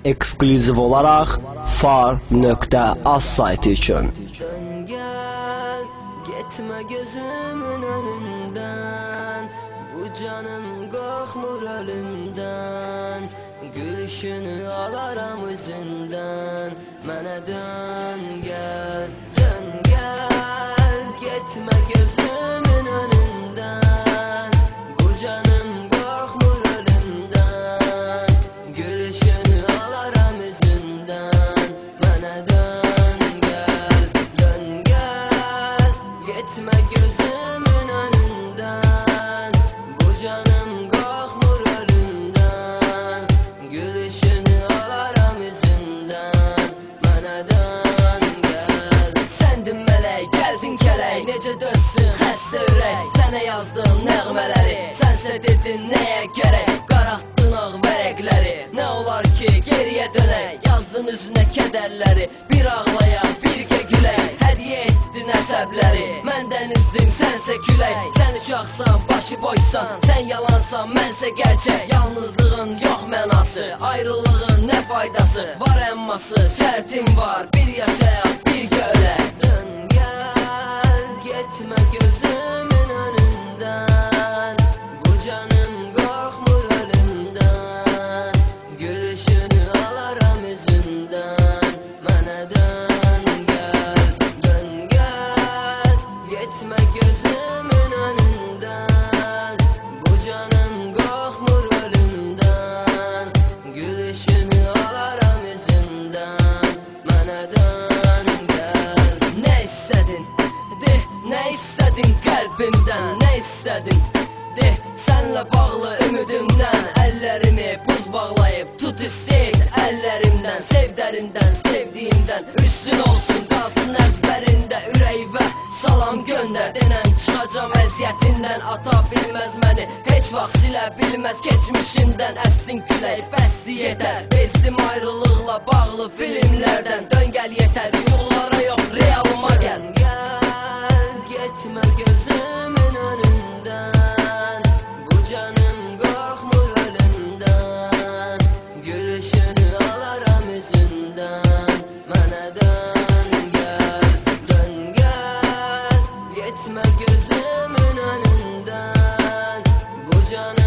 eksklüziv olaraq far.az sayti üçün. Dön gel, gitme gözümün önünden, bu canım korkmur ölümden, gülüşünü alaram üzünden. Mənə dön gel, gitme gözümün önünden, bu canım korkmur ölümden, gülüşünü alaram üzünden. Mənə dön gel, gitme gözümün önünden, bu canım korkmur ölümden, gülüşünü alaram üzünden. Mənə dön gel. Səndin mələk, gəldin kələk, necə dözsün xəstə ürək. Sənə yazdım nəğmələri, sənsə dedin nəyə gərək. Qaraqdın ağ vərəqləri, nə olar ki geriyə dönək. Yazdın üzünə kədərləri, bir ağlayaq, birgə gülək. Hədiyyə etdin əsəbləri, mən dənizdim, sənsə külək. Sən uşaqsan, başı boysan, sən yalansan, mənsə gerçək. Yalnızlığın yox mənası, ayrılığın nə faydası. Var əmması, şərtim var, bir yaşayaq, birgə ölək. Dön gel, gitme gözümün önünden, bu canım korkmur ölümden, gülüşünü alaram üzünden. Mənə dön gel, gitme gözümün önünden, bu canım korkmur ölümden, gülüşünü alaram üzünden. Mənə dön gel. Ne istedin? De, ne istedin kalbimden? Ne istedin? De, senle bağlı ümidimden. Ellerimi buz bağlayıp tut isteyip ellerimden. Sev derinden, sevdiğimden, üstün olsun kalsın ezberinde. Ürəyivə salam gönder denen, çıxacam əziyyətindən. Ata bilməz məni, heç vaxt silə bilməz geçmişinden. Əsdin külək, bəsdi yetər, bezdim ayrılıqla bağlı filmlərdən. Dön gel yeter, yuxulara yox, realıma gel. Gitme gözümün önünden, bu canım korkmur ölümden, gülüşünü alaram üzünden. Mənə dön gel, gitme gözümün önünden, bu canım